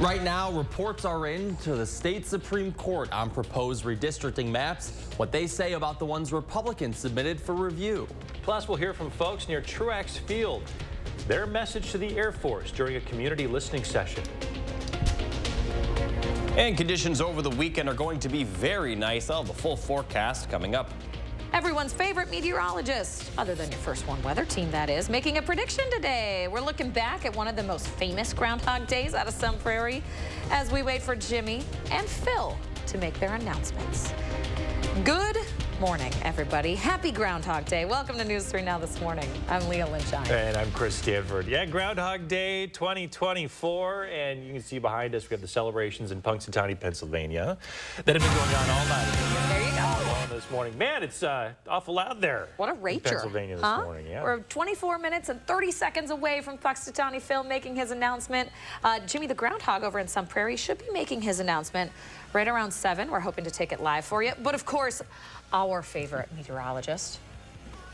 Right now, reports are in to the state Supreme Court on proposed redistricting maps, what they say about the ones Republicans submitted for review. Plus, we'll hear from folks near Truax Field, their message to the Air Force during a community listening session. And conditions over the weekend are going to be very nice. I'll have the full forecast coming up. Everyone's favorite meteorologist, other than your First One weather team, that is, making a prediction today. We're looking back at one of the most famous Groundhog Days out of Sun Prairie as we wait for Jimmy and Phil to make their announcements. Good morning, everybody. Happy Groundhog Day. Welcome to News 3 Now this morning. I'm Leah Lynchine. And I'm Chris Stanford. Yeah, Groundhog Day 2024. And you can see behind us, we have the celebrations in Punxsutawney, Pennsylvania that have been going on all night. There you go. This morning. Man, it's awful loud there. What a rager. Pennsylvania this morning, yeah. We're 24 minutes and 30 seconds away from Punxsutawney Phil making his announcement. Jimmy the Groundhog over in Sun Prairie should be making his announcement right around 7. We're hoping to take it live for you. But of course, our favorite meteorologist,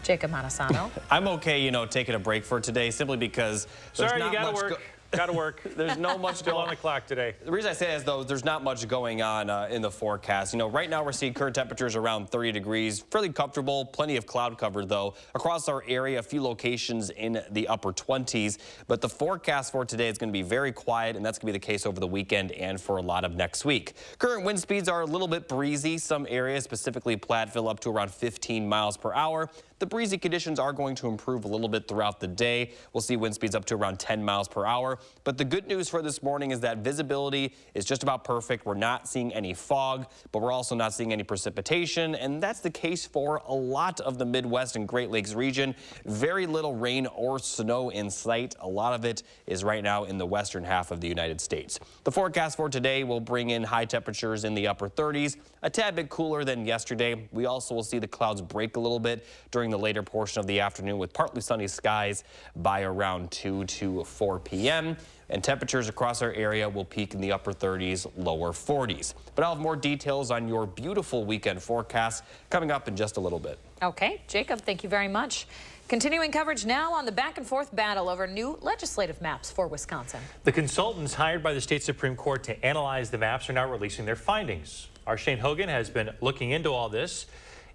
Jacob Montesano. I'm okay, taking a break for today simply because there's not much Gotta work. There's no much still on the clock today. The reason I say that is, though, there's not much going on in the forecast. Right now we're seeing current temperatures around 30 degrees, fairly comfortable, plenty of cloud cover, though. Across our area, a few locations in the upper 20s. But the forecast for today is going to be very quiet, and that's going to be the case over the weekend and for a lot of next week. Current wind speeds are a little bit breezy. Some areas, specifically Platteville, up to around 15 miles per hour. The breezy conditions are going to improve a little bit throughout the day. We'll see wind speeds up to around 10 miles per hour. But the good news for this morning is that visibility is just about perfect. We're not seeing any fog, but we're also not seeing any precipitation. And that's the case for a lot of the Midwest and Great Lakes region. Very little rain or snow in sight. A lot of it is right now in the western half of the United States. The forecast for today will bring in high temperatures in the upper 30s, a tad bit cooler than yesterday. We also will see the clouds break a little bit during the later portion of the afternoon with partly sunny skies by around 2 to 4 p.m. And temperatures across our area will peak in the upper 30s, lower 40s. But I'll have more details on your beautiful weekend forecast coming up in just a little bit. Okay, Jacob, thank you very much. Continuing coverage now on the back-and-forth battle over new legislative maps for Wisconsin. The consultants hired by the state Supreme Court to analyze the maps are now releasing their findings. Our Shane Hogan has been looking into all this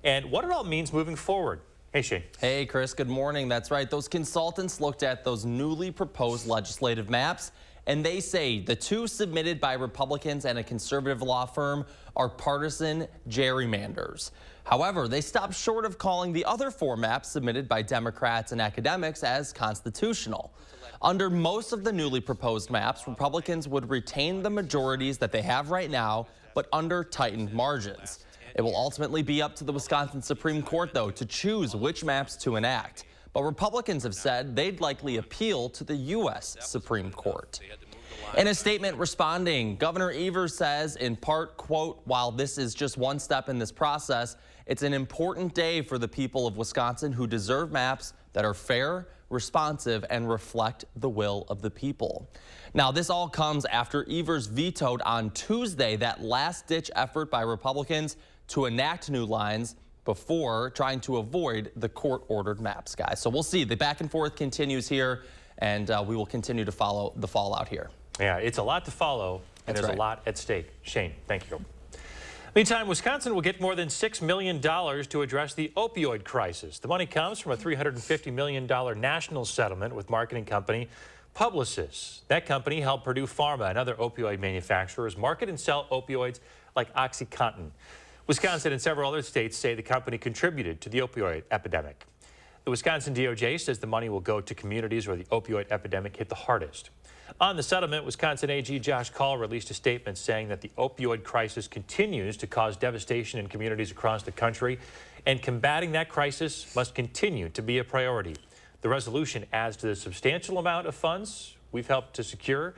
and what it all means moving forward. Hey, Shane. Hey, Chris. Good morning. That's right. Those consultants looked at those newly proposed legislative maps, and they say the two submitted by Republicans and a conservative law firm are partisan gerrymanders. However, they stopped short of calling the other 4 maps submitted by Democrats and academics as constitutional. Under most of the newly proposed maps, Republicans would retain the majorities that they have right now, but under tightened margins. It will ultimately be up to the Wisconsin Supreme Court, though, to choose which maps to enact. But Republicans have said they'd likely appeal to the U.S. Supreme Court. In a statement responding, Governor Evers says, in part, quote, "While this is just one step in this process, it's an important day for the people of Wisconsin who deserve maps that are fair, responsive, and reflect the will of the people." Now, this all comes after Evers vetoed on Tuesday that last-ditch effort by Republicans to enact new lines before trying to avoid the court-ordered maps, guys. So we'll see. The back and forth continues here, and we will continue to follow the fallout here. Yeah, it's a lot to follow, and That's there's right. a lot at stake. Shane, thank you. Meantime, Wisconsin will get more than $6 million to address the opioid crisis. The money comes from a $350 million national settlement with marketing company Publicis. That company helped Purdue Pharma and other opioid manufacturers market and sell opioids like OxyContin. Wisconsin and several other states say the company contributed to the opioid epidemic. The Wisconsin DOJ says the money will go to communities where the opioid epidemic hit the hardest. On the settlement, Wisconsin AG Josh Call released a statement saying that the opioid crisis continues to cause devastation in communities across the country, and combating that crisis must continue to be a priority. The resolution adds to the substantial amount of funds we've helped to secure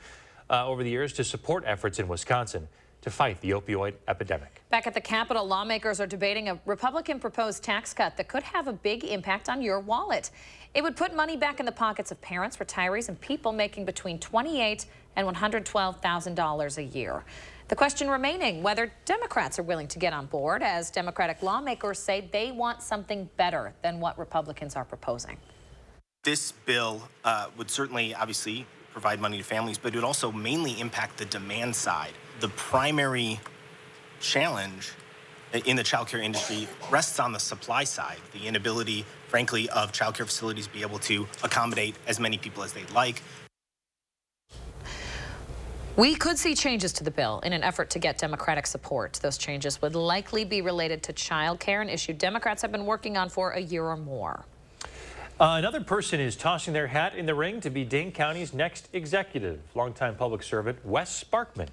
over the years to support efforts in Wisconsin to fight the opioid epidemic. Back at the Capitol, lawmakers are debating a Republican-proposed tax cut that could have a big impact on your wallet. It would put money back in the pockets of parents, retirees, and people making between $28,000 and $112,000 a year. The question remaining, whether Democrats are willing to get on board, as Democratic lawmakers say they want something better than what Republicans are proposing. This bill would certainly, obviously, provide money to families, but it would also mainly impact the demand side. The primary challenge in the childcare industry rests on the supply side, the inability, frankly, of childcare facilities to be able to accommodate as many people as they'd like. We could see changes to the bill in an effort to get Democratic support. Those changes would likely be related to child care, an issue Democrats have been working on for a year or more. Another person is tossing their hat in the ring to be Dane County's next executive. Longtime public servant Wes Sparkman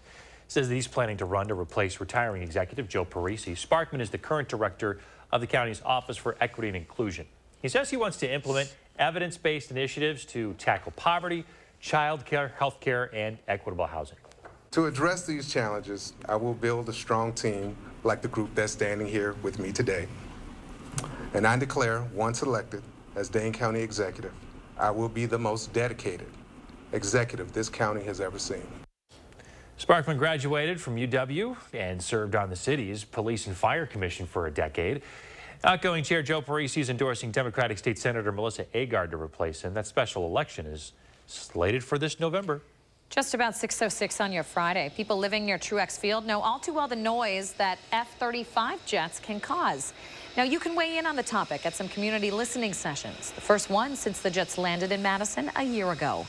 says that he's planning to run to replace retiring executive Joe Parisi. Sparkman is the current director of the county's Office for Equity and Inclusion. He says he wants to implement evidence-based initiatives to tackle poverty, child care, health care, and equitable housing. To address these challenges, I will build a strong team like the group that's standing here with me today. And I declare, once elected as Dane County Executive, I will be the most dedicated executive this county has ever seen. Sparkman graduated from UW and served on the city's Police and Fire Commission for a decade. Outgoing Chair Joe Parisi is endorsing Democratic State Senator Melissa Agard to replace him. That special election is slated for this November. Just about 6:06 on your Friday. People living near Truex Field know all too well the noise that F-35 jets can cause. Now, you can weigh in on the topic at some community listening sessions, the first one since the jets landed in Madison a year ago.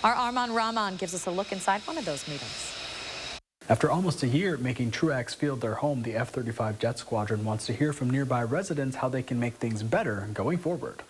Our Armand Rahman gives us a look inside one of those meetings. After almost a year making Truex Field their home, the F-35 Jet Squadron wants to hear from nearby residents how they can make things better going forward.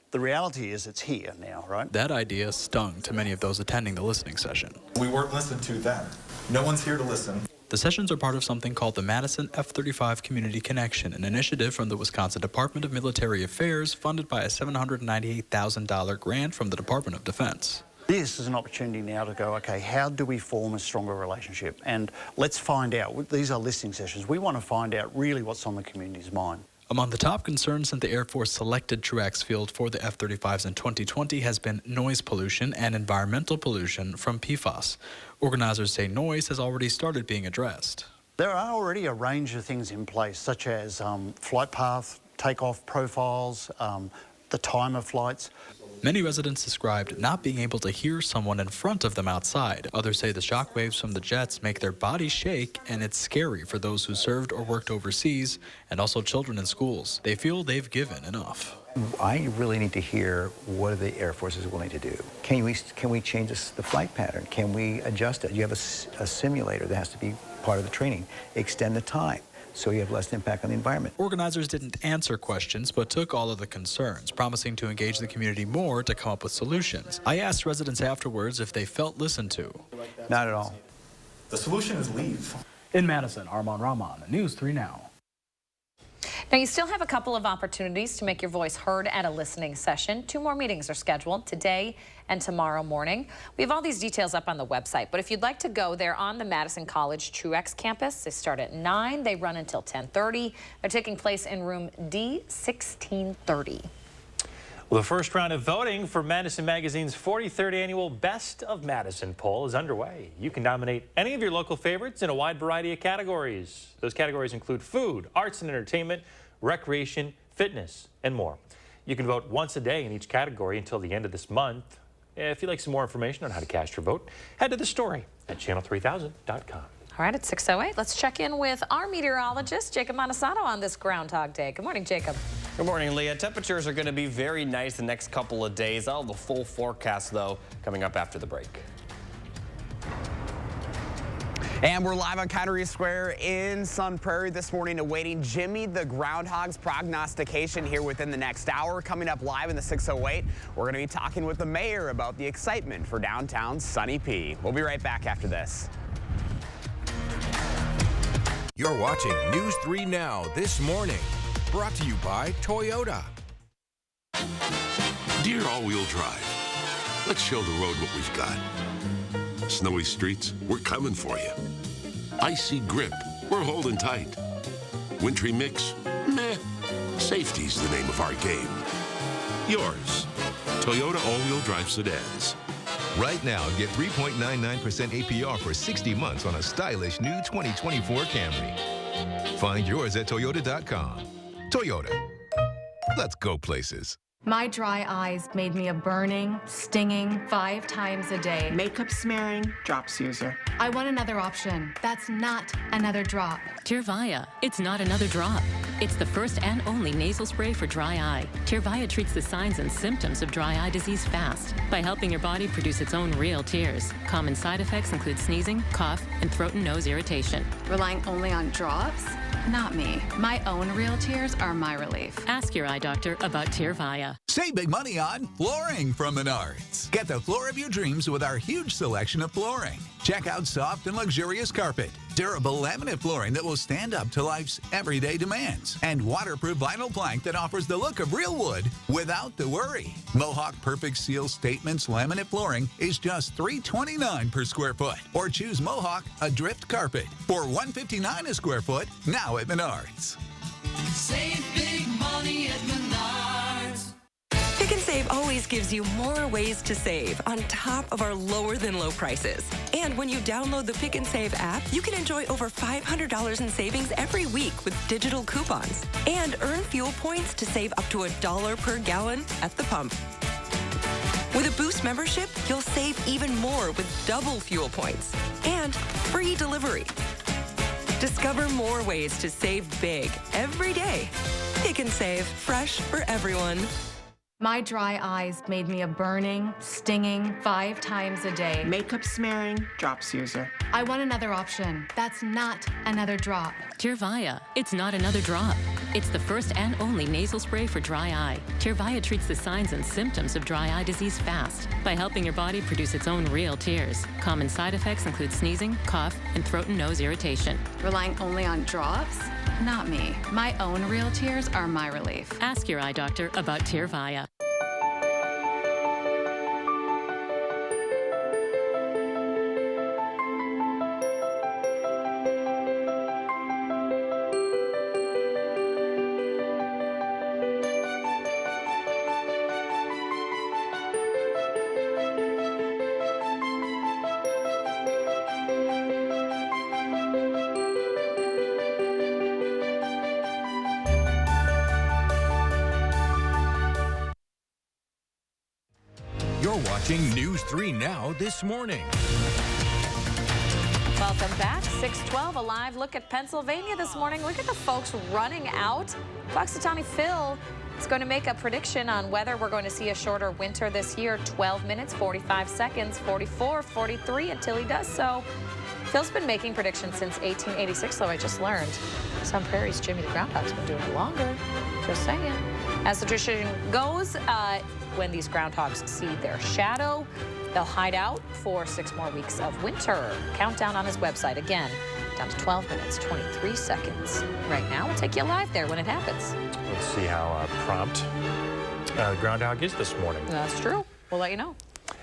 The reality is it's here now, right? That idea stung to many of those attending the listening session. We weren't listened to then. No one's here to listen. The sessions are part of something called the Madison F-35 Community Connection, an initiative from the Wisconsin Department of Military Affairs funded by a $798,000 grant from the Department of Defense. This is an opportunity now to go, okay, how do we form a stronger relationship? And let's find out. These are listening sessions. We want to find out really what's on the community's mind. Among the top concerns since the Air Force selected Truex Field for the F-35s in 2020 has been noise pollution and environmental pollution from PFAS. Organizers say noise has already started being addressed. There are already a range of things in place, such as flight path, takeoff profiles, the time of flights. Many residents described not being able to hear someone in front of them outside. Others say the shockwaves from the jets make their bodies shake, and it's scary for those who served or worked overseas, and also children in schools. They feel they've given enough. I really need to hear what are the Air Force is willing to do. Can we change the flight pattern? Can we adjust it? You have a simulator that has to be part of the training. Extend the time so you have less impact on the environment. Organizers didn't answer questions, but took all of the concerns, promising to engage the community more to come up with solutions. I asked residents afterwards if they felt listened to. Not at all. The solution is leave. In Madison, Armand Rahman, News 3 Now. Now, you still have a couple of opportunities to make your voice heard at a listening session. 2 more meetings are scheduled today and tomorrow morning. We have all these details up on the website, but if you'd like to go, they're on the Madison College Truex campus. They start at 9. They run until 10:30. They're taking place in room D1630. Well, the first round of voting for Madison Magazine's 43rd annual Best of Madison poll is underway. You can nominate any of your local favorites in a wide variety of categories. Those categories include food, arts and entertainment, recreation, fitness, and more. You can vote once a day in each category until the end of this month. If you'd like some more information on how to cast your vote, head to the story at channel3000.com. All right, at 6:08, let's check in with our meteorologist, Jacob Montesano, on this Groundhog Day. Good morning, Jacob. Good morning, Leah. Temperatures are going to be very nice the next couple of days. I'll have the full forecast, though, coming up after the break. And we're live on Connery Square in Sun Prairie this morning, awaiting Jimmy the Groundhog's prognostication here within the next hour. Coming up live in the 6:08, we're going to be talking with the mayor about the excitement for downtown Sunny P. We'll be right back after this. You're watching News 3 Now this morning, brought to you by Toyota. Dear all-wheel drive, let's show the road what we've got. Snowy streets, we're coming for you. Icy grip, we're holding tight. Wintry mix, meh. Safety's the name of our game. Yours, Toyota all-wheel drive sedans. Right now, get 3.99% APR for 60 months on a stylish new 2024 Camry. Find yours at Toyota.com. Toyota. Let's go places. My dry eyes made me a burning, stinging 5 times a day. Makeup smearing, drops user. I want another option. That's not another drop. Tyrvaya. It's not another drop. It's the first and only nasal spray for dry eye. Tyrvaya treats the signs and symptoms of dry eye disease fast by helping your body produce its own real tears. Common side effects include sneezing, cough, and throat and nose irritation. Relying only on drops? Not me. My own real tears are my relief. Ask your eye doctor about Tyrvaya. Save big money on flooring from Menards. Get the floor of your dreams with our huge selection of flooring. Check out soft and luxurious carpet, durable laminate flooring that will stand up to life's everyday demands, and waterproof vinyl plank that offers the look of real wood without the worry. Mohawk Perfect Seal Statements laminate flooring is just $329 per square foot. Or choose Mohawk Adrift Carpet for $159 a square foot now at Menards. Save big money at Menards. Pick and Save always gives you more ways to save on top of our lower than low prices. And when you download the Pick and Save app, you can enjoy over $500 in savings every week with digital coupons and earn fuel points to save up to $1 per gallon at the pump. With a Boost membership, you'll save even more with double fuel points and free delivery. Discover more ways to save big every day. Pick and Save, fresh for everyone. My dry eyes made me a burning, stinging 5 times a day. Makeup smearing, drops user. I want another option. That's not another drop. Tyrvaya. It's not another drop. It's the first and only nasal spray for dry eye. Tyrvaya treats the signs and symptoms of dry eye disease fast by helping your body produce its own real tears. Common side effects include sneezing, cough, and throat and nose irritation. Relying only on drops? Not me. My own real tears are my relief. Ask your eye doctor about Tyrvaya. You're watching News 3 Now this morning. Welcome back. 6:12, a live look at Pennsylvania this morning. Look at the folks running out. Puxatawny Phil is going to make a prediction on whether we're going to see a shorter winter this year. 12 minutes, 45 seconds, 44, 43 until he does so. Phil's been making predictions since 1886, though I just learned. Sun Prairie's Jimmy the Groundhog's been doing it longer. Just saying. As the tradition goes, when these groundhogs see their shadow, they'll hide out for 6 more weeks of winter. Countdown on his website. Again, down to 12 minutes, 23 seconds. Right now, we'll take you live there when it happens. Let's see how prompt the groundhog is this morning. That's true. We'll let you know.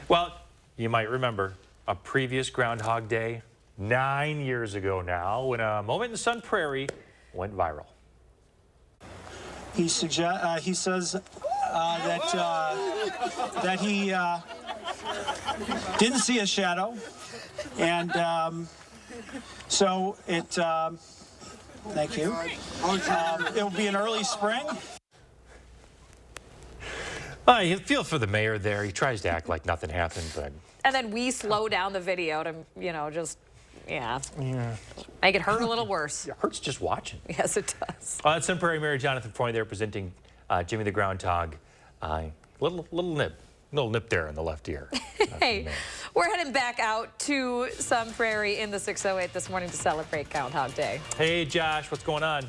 Well, you might remember a previous Groundhog Day 9 years ago now when a moment in Sun Prairie went viral. He says that he didn't see a shadow, and so it. Thank you. It will be an early spring. You feel for the mayor there. He tries to act like nothing happened, but. And then we slow down the video to, just. Yeah. Make it hurt a little worse. It hurts just watching. Yes, it does. That's Sun Prairie Mayor Jonathan Foy there presenting Jimmy the Groundhog. Little nip there in the left ear. Hey, we're heading back out to Sun Prairie in the 608 this morning to celebrate Groundhog Day. Hey, Josh, what's going on?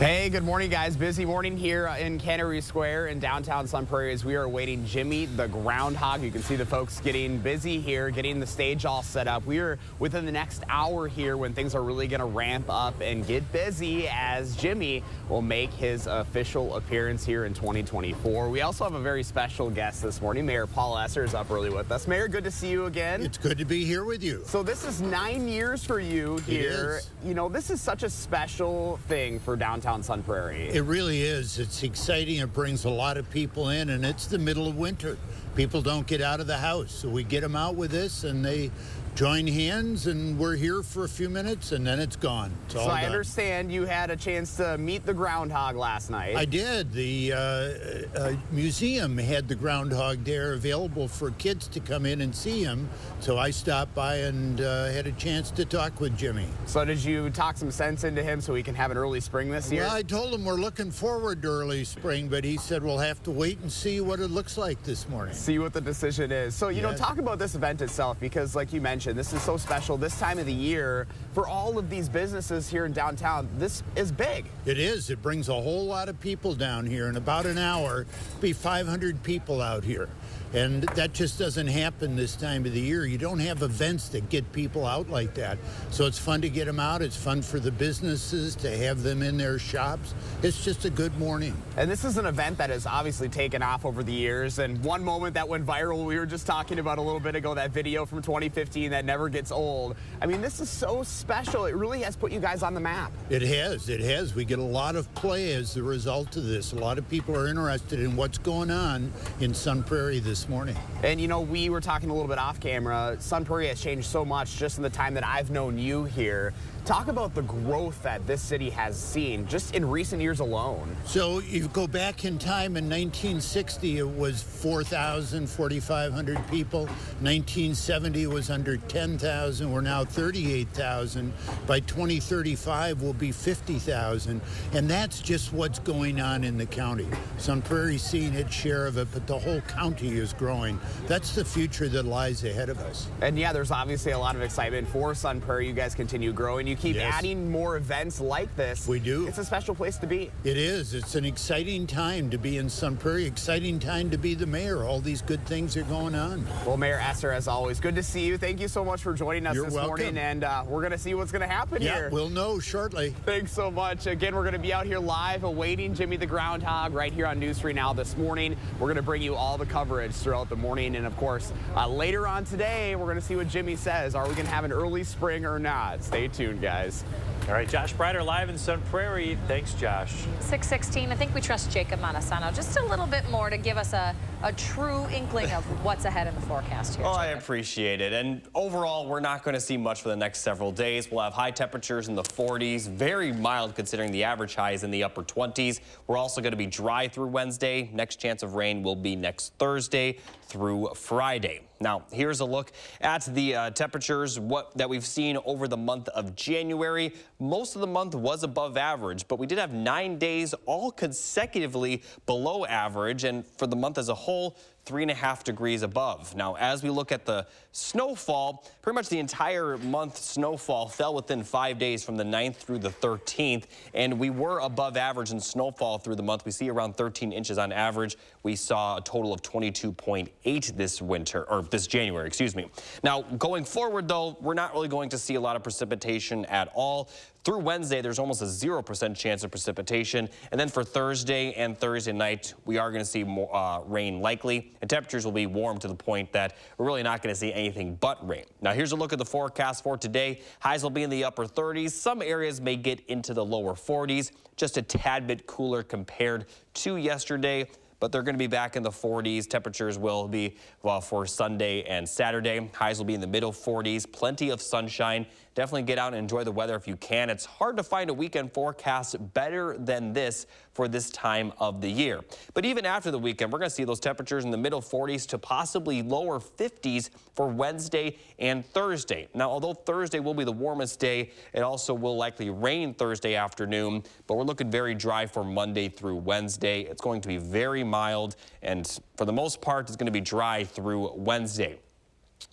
Hey, good morning, guys. Busy morning here in Cannery Square in downtown Sun Prairie as we are awaiting Jimmy the Groundhog. You can see the folks getting busy here, getting the stage all set up. We are within the next hour here when things are really going to ramp up and get busy as Jimmy will make his official appearance here in 2024. We also have a very special guest this morning. Mayor Paul Esser is up early with us. Mayor, good to see you again. It's good to be here with you. So this is 9 years for you here. You know, this is such a special thing for downtown Sun Prairie. It really is. It's exciting. It brings a lot of people in, and it's the middle of winter. people don't get out of the house. So we get them out with this, and they join hands, and we're here for a few minutes, and then it's gone. It's all So I done. understand you had a chance to meet the groundhog last night. I did. The museum had the groundhog there available for kids to come in and see him. So I stopped by and had a chance to talk with Jimmy. So did you talk some sense into him so he can have an early spring this year? Well, I told him we're looking forward to early spring, but he said we'll have to wait and see what it looks like this morning. See what the decision is. So, you know, Yes. talk about this event itself, because like you mentioned, this is so special this time of the year for all of these businesses here in downtown. This is big. It is. It brings a whole lot of people down here. In about an hour, be 500 people out here. And that just doesn't happen this time of the year. You don't have events that get people out like that. So it's fun to get them out. It's fun for the businesses to have them in their shops. It's just a good morning. And this is an event that has obviously taken off over the years. And one moment that went viral, we were just talking about a little bit ago, that video from 2015 that never gets old. I mean, this is so special. It really has put you guys on the map. It has. It has. We get a lot of play as a result of this. A lot of people are interested in what's going on in Sun Prairie this morning. And you know, we were talking a little bit off camera. Sun Prairie has changed so much just in the time that I've known you here. Talk about the growth that this city has seen just in recent years alone. So you go back in time, in 1960, it was 4,000, 4,500 people. 1970 was under 10,000. We're now 38,000. By 2035, we'll be 50,000. And that's just what's going on in the county. Sun Prairie's seeing its share of it, but the whole county is growing. That's the future that lies ahead of us. And yeah, there's obviously a lot of excitement for Sun Prairie. You guys continue growing. You keep Yes. adding more events like this. We do. It's a special place to be. It is. It's an exciting time to be in Sun Prairie, exciting time to be the mayor. All these good things are going on. Well, Mayor Esser, as always, good to see you. Thank you so much for joining us You're this welcome. morning, and we're going to see what's going to happen Yeah, here. we'll know shortly. Thanks so much. Again, we're going to be out here live awaiting Jimmy the Groundhog right here on News 3 Now this morning. We're going to bring you all the coverage throughout the morning, and of course, later on today, we're going to see what Jimmy says. Are we going to have an early spring or not? Stay tuned, guys. All right, Josh Breiter live in Sun Prairie. Thanks, Josh. 6:16. I think we trust Jacob Montesano just a little bit more to give us a true inkling of what's ahead in the forecast here. Oh, I appreciate it. And overall, we're not going to see much for the next several days. We'll have high temperatures in the 40s, very mild considering the average highs in the upper 20s. We're also going to be dry through Wednesday. Next chance of rain will be next Thursday through Friday. Now, here's a look at the temperatures that we've seen over the month of January. Most of the month was above average, but we did have 9 days all consecutively below average, and for the month as a whole, 3.5 degrees above. Now, as we look at the snowfall, pretty much the entire month snowfall fell within 5 days from the 9th through the 13th, and we were above average in snowfall through the month. We see around 13 inches on average. We saw a total of 22.8 this winter, or this January, excuse me. Now, going forward, though, we're not really going to see a lot of precipitation at all. Through Wednesday, there's almost a 0% chance of precipitation. And then for Thursday and Thursday night, we are going to see more rain likely. And temperatures will be warm to the point that we're really not going to see anything but rain. Now, here's a look at the forecast for today. Highs will be in the upper 30s. Some areas may get into the lower 40s, just a tad bit cooler compared to yesterday. But they're going to be back in the 40s. Temperatures will be, well, for Sunday and Saturday. Highs will be in the middle 40s. Plenty of sunshine. Definitely get out and enjoy the weather if you can. It's hard to find a weekend forecast better than this for this time of the year. But even after the weekend, we're going to see those temperatures in the middle 40s to possibly lower 50s for Wednesday and Thursday. Now, although Thursday will be the warmest day, it also will likely rain Thursday afternoon, but we're looking very dry for Monday through Wednesday. It's going to be very mild, and for the most part, it's going to be dry through Wednesday.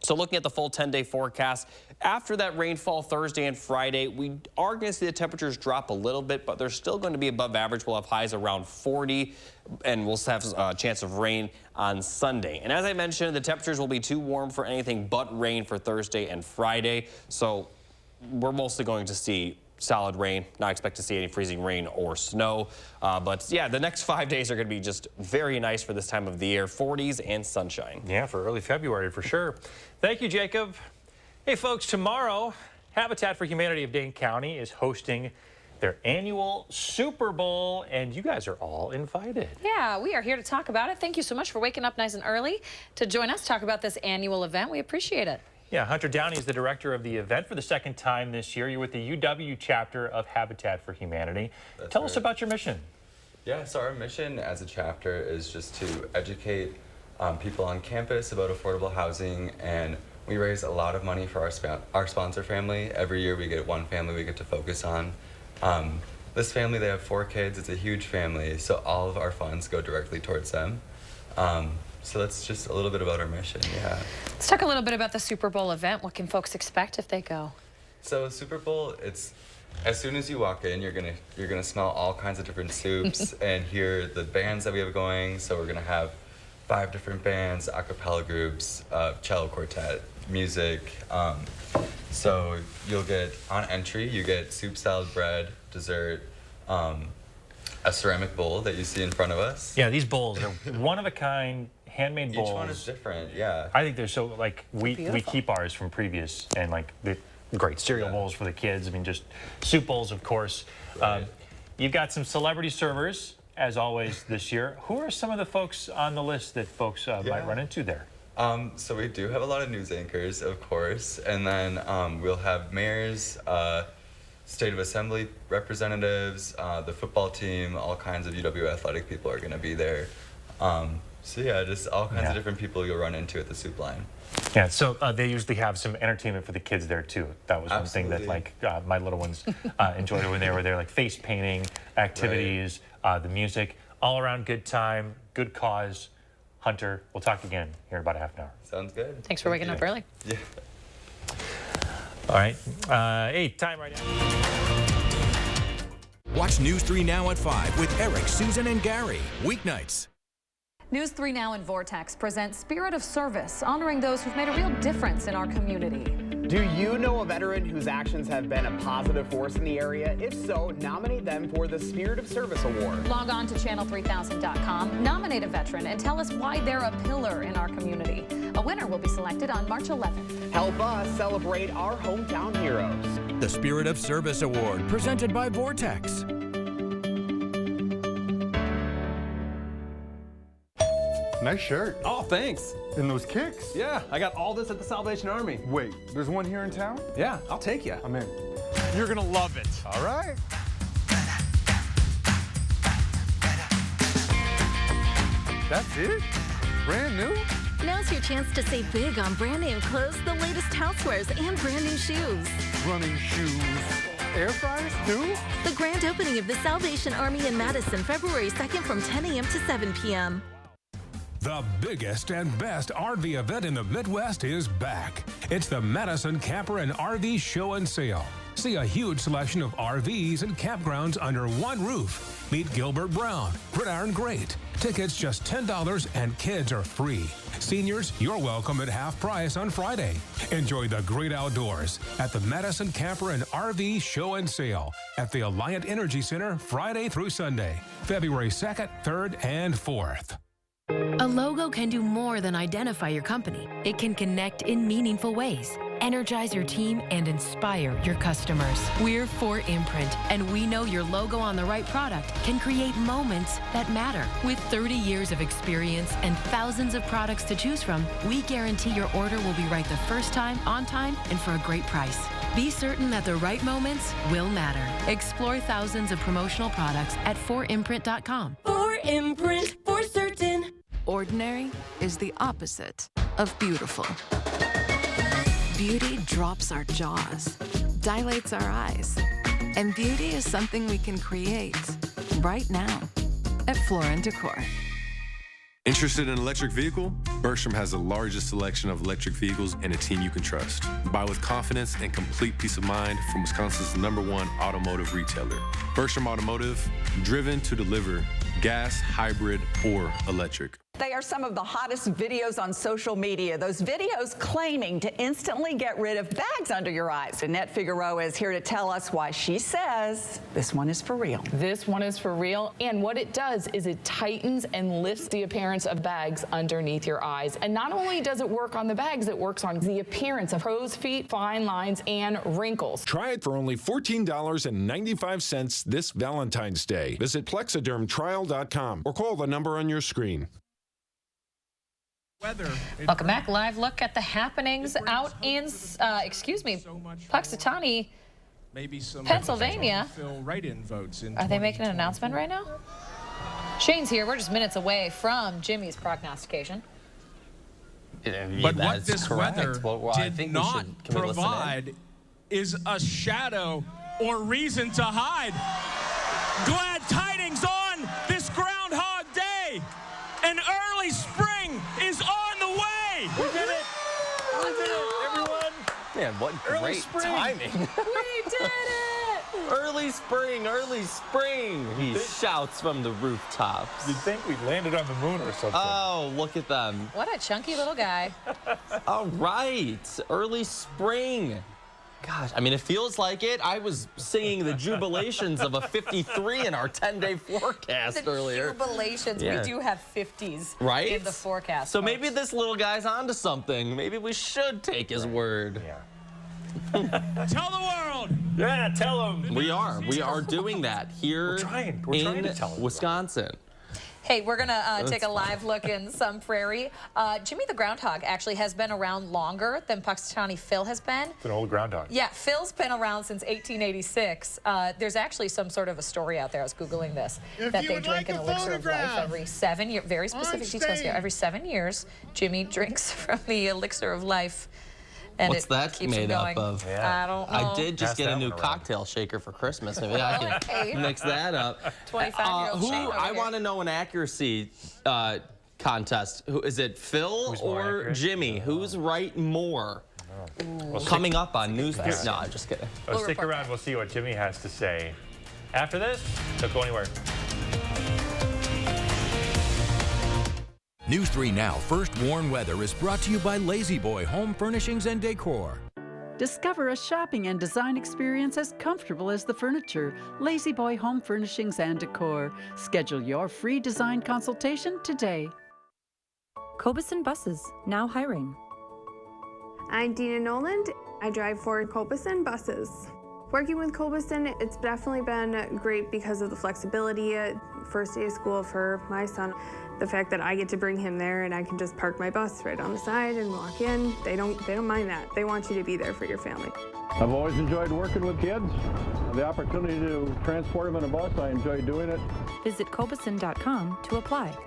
So looking at the full 10-day forecast, after that rainfall Thursday and Friday, we are going to see the temperatures drop a little bit, but they're still going to be above average. We'll have highs around 40, and we'll have a chance of rain on Sunday. And as I mentioned, the temperatures will be too warm for anything but rain for Thursday and Friday. So we're mostly going to see solid rain, not expect to see any freezing rain or snow. But yeah, the next 5 days are going to be just very nice for this time of the year, 40s and sunshine. Yeah, for early February for sure. Thank you, Jacob. Hey folks, tomorrow, Habitat for Humanity of Dane County is hosting their annual Super Bowl, and you guys are all invited. Yeah, we are here to talk about it. Thank you so much for waking up nice and early to join us, talk about this annual event. We appreciate it. Yeah, Hunter Downey is the director of the event for the second time this year. You're with the UW chapter of Habitat for Humanity. Tell us about your mission. Yeah, so our mission as a chapter is just to educate people on campus about affordable housing, and we raise a lot of money for our sponsor family. Every year we get one family we get to focus on. This family, they have 4 kids. It's a huge family, so all of our funds go directly towards them. So that's just a little bit about our mission, yeah. Let's talk a little bit about the Super Bowl event. What can folks expect if they go? So Super Bowl, it's as soon as you walk in, you're gonna smell all kinds of different soups and hear the bands that we have going. So we're gonna have 5 different bands, a cappella groups, cello quartet, music. So you'll get, on entry, you get soup, salad, bread, dessert, a ceramic bowl that you see in front of us. Yeah, these bowls are one-of-a-kind, handmade bowls. Each one is different, yeah. I think they're so, like, we keep ours from previous, and, like, the great cereal bowls for the kids. I mean, just soup bowls, of course. Right. You've got some celebrity servers, as always, this year. Who are some of the folks on the list that folks might run into there? So we do have a lot of news anchors, of course, and then we'll have mayors, State of Assembly representatives, the football team, all kinds of UW athletic people are going to be there. So yeah, just all kinds of different people you'll run into at the soup line. Yeah, so they usually have some entertainment for the kids there too. That was one thing that, like, my little ones enjoyed when they were there, like face painting activities, the music, all around good time, good cause. Hunter, we'll talk again here in about a half an hour. Sounds good. Thanks for waking up early. Yeah. All right, time right now. Watch News 3 Now at 5 with Eric, Susan, and Gary. Weeknights. News 3 Now and Vortex presents Spirit of Service, honoring those who've made a real difference in our community. Do you know a veteran whose actions have been a positive force in the area? If so, nominate them for the Spirit of Service Award. Log on to channel3000.com, nominate a veteran, and tell us why they're a pillar in our community. A winner will be selected on March 11th. Help us celebrate our hometown heroes. The Spirit of Service Award, presented by Vortex. Nice shirt. Oh, thanks. And those kicks? Yeah, I got all this at the Salvation Army. Wait, there's one here in town? Yeah, I'll take you. I'm in. You're gonna love it. All right. That's it? Brand new? Now's your chance to save big on brand name clothes, the latest housewares, and brand new shoes. Running shoes. Air fryers too? The grand opening of the Salvation Army in Madison, February 2nd from 10 a.m. to 7 p.m. The biggest and best RV event in the Midwest is back. It's the Madison Camper and RV Show and Sale. See a huge selection of RVs and campgrounds under one roof. Meet Gilbert Brown, Gridiron Great. Tickets just $10 and kids are free. Seniors, you're welcome at half price on Friday. Enjoy the great outdoors at the Madison Camper and RV Show and Sale at the Alliant Energy Center Friday through Sunday, February 2nd, 3rd, and 4th. A logo can do more than identify your company. It can connect in meaningful ways, energize your team, and inspire your customers. We're 4imprint, and we know your logo on the right product can create moments that matter. With 30 years of experience and thousands of products to choose from, we guarantee your order will be right the first time, on time, and for a great price. Be certain that the right moments will matter. Explore thousands of promotional products at 4imprint.com. 4imprint, for certain. Ordinary is the opposite of beautiful. Beauty drops our jaws, dilates our eyes, and beauty is something we can create right now at Floor & Decor. Interested in an electric vehicle? Bergstrom has the largest selection of electric vehicles and a team you can trust. Buy with confidence and complete peace of mind from Wisconsin's #1 automotive retailer. Bergstrom Automotive, driven to deliver gas, hybrid, or electric. They are some of the hottest videos on social media. Those videos claiming to instantly get rid of bags under your eyes. Annette Figueroa is here to tell us why she says this one is for real. This one is for real. And what it does is it tightens and lifts the appearance of bags underneath your eyes. And not only does it work on the bags, it works on the appearance of crow's feet, fine lines, and wrinkles. Try it for only $14.95 this Valentine's Day. Visit plexidermtrial.com or call the number on your screen. Welcome back. Live look at the happenings out in, Puxatawny, Pennsylvania. Are they making an announcement right now? Shane's here. We're just minutes away from Jimmy's prognostication. But what this weather did not provide is a shadow or reason to hide. Glad tidings on this Groundhog Day. An early spring is on the way. We did it. We did it, everyone. Man, what great timing. We did it. Early spring, early spring. He shouts from the rooftops. You'd think we landed on the moon or something. Oh, look at them. What a chunky little guy. All right, early spring. Gosh, I mean, it feels like it. I was singing the jubilations of a 53 in our 10-day forecast earlier. Jubilations. Yeah. We do have 50s right? in the forecast. So folks. maybe this little guy's onto something. Maybe we should take his word. Yeah. Tell the world. Yeah, tell them. We are doing that here in to tell them. Wisconsin. Hey, we're going to take a live look in Sun Prairie. Jimmy the Groundhog actually has been around longer than Puxatawny Phil has been. It's an old groundhog. Yeah, Phil's been around since 1886. There's actually some sort of a story out there. I was Googling this. That they drink an elixir of life every 7 years. Very specific details here. Every 7 years, Jimmy drinks from the elixir of life. And what's that keeps made going. up of? I don't know. I did just get a new cocktail shaker for Christmas. Maybe I can mix that up. 25-year-old Shane over I here. want to know an accuracy contest. Who is it, Phil or Jimmy? Who's right more? Coming up on News. No, I'm just kidding. Well, stick around. We'll see what Jimmy has to say. After this, don't go anywhere. News 3 Now First Warn Weather is brought to you by Lazy Boy Home Furnishings and Decor. Discover a shopping and design experience as comfortable as the furniture. Lazy Boy Home Furnishings and Decor. Schedule your free design consultation today. Cobeson Buses, now hiring. I'm Dina Noland. I drive for Cobeson Buses. Working with Cobeson, it's definitely been great because of the flexibility. First day of school for my son. The fact that I get to bring him there and I can just park my bus right on the side and walk in, they don't mind that. They want you to be there for your family. I've always enjoyed working with kids. The opportunity to transport them in a bus, I enjoy doing it. Visit Cobeson.com to apply.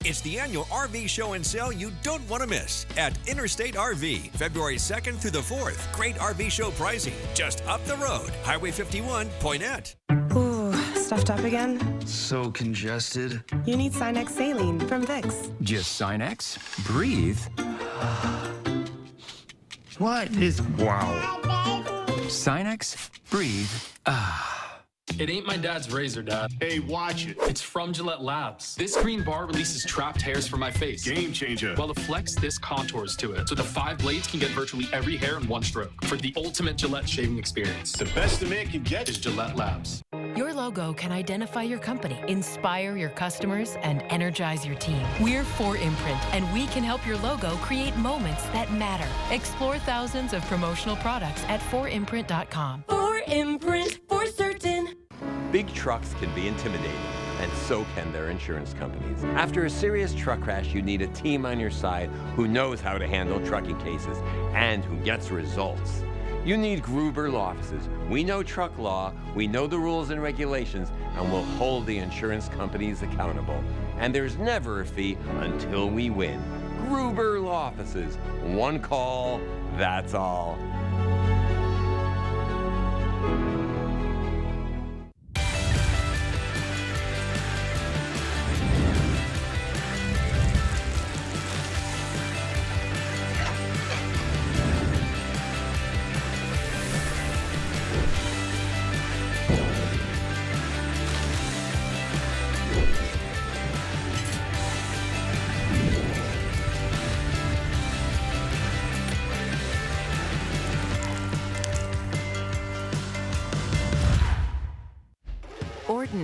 It's the annual RV show and sale you don't want to miss at Interstate RV, February 2nd through the 4th. Great RV show pricing just up the road. Highway 51, Poinette. Ooh, stuffed up again? So congested. You need Sinex Saline from Vicks. Just Sinex? Breathe. What is... Wow. Sinex? Breathe. It ain't my dad's razor, Dad. Hey, watch it. It's from Gillette Labs. This green bar releases trapped hairs from my face. Game changer. While the Flex, this contours to it. So the 5 blades can get virtually every hair in one stroke. For the ultimate Gillette shaving experience. The best a man can get is Gillette Labs. Your logo can identify your company, inspire your customers, and energize your team. We're 4imprint, and we can help your logo create moments that matter. Explore thousands of promotional products at 4imprint.com. 4imprint, for certain. Big trucks can be intimidating, and so can their insurance companies. After a serious truck crash, you need a team on your side who knows how to handle trucking cases and who gets results. You need Gruber Law Offices. We know truck law, we know the rules and regulations, and we'll hold the insurance companies accountable. And there's never a fee until we win. Gruber Law Offices. One call, that's all.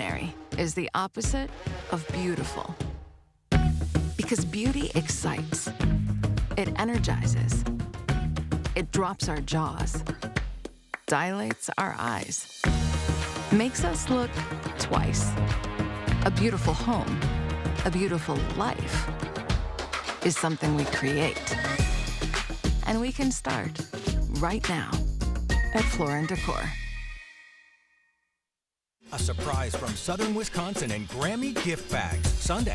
ordinary is the opposite of beautiful. Because beauty excites. It energizes. It drops our jaws. Dilates our eyes. Makes us look twice. A beautiful home, a beautiful life, is something we create. And we can start right now at Floor & Decor. A surprise from Southern Wisconsin and Grammy gift bags Sunday.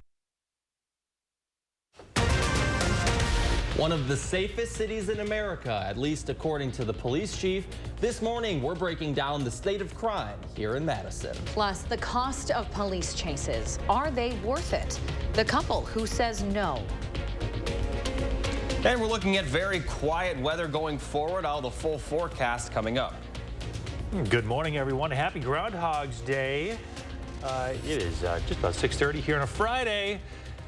One of the safest cities in America, at least according to the police chief. This morning, we're breaking down the state of crime here in Madison. Plus, the cost of police chases. Are they worth it? The couple who says no. And we're looking at very quiet weather going forward. All the full forecast coming up. Good morning, everyone. Happy Groundhog's Day. It is just about 6:30 here on a Friday.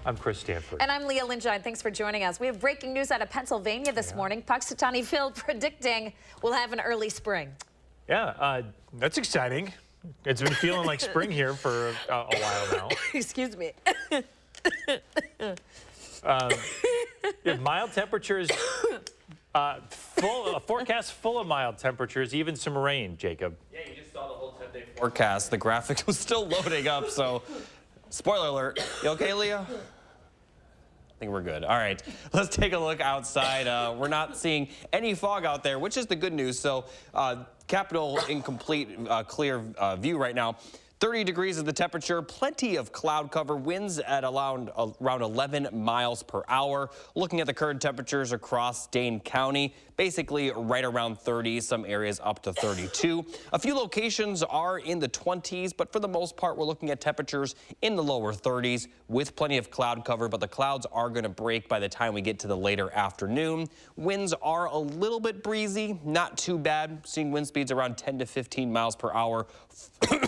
I'm Chris Stanford. And I'm Leah Lingine. Thanks for joining us. We have breaking news out of Pennsylvania this morning. Puxatawny Phil predicting we'll have an early spring. Yeah, that's exciting. It's been feeling like spring here for a while now. Excuse me. Mild temperatures, a forecast full of mild temperatures, even some rain, Jacob. Yeah, you just saw the whole 10-day forecast. The graphic was still loading up, so spoiler alert. You okay, Leah? I think we're good. All right, let's take a look outside. We're not seeing any fog out there, which is the good news. So Capitol in complete clear view right now. 30 degrees is the temperature, plenty of cloud cover, winds at around 11 miles per hour. Looking at the current temperatures across Dane County, basically right around 30, some areas up to 32. A few locations are in the 20s, but for the most part, we're looking at temperatures in the lower 30s with plenty of cloud cover, but the clouds are going to break by the time we get to the later afternoon. Winds are a little bit breezy, not too bad, seeing wind speeds around 10 to 15 miles per hour.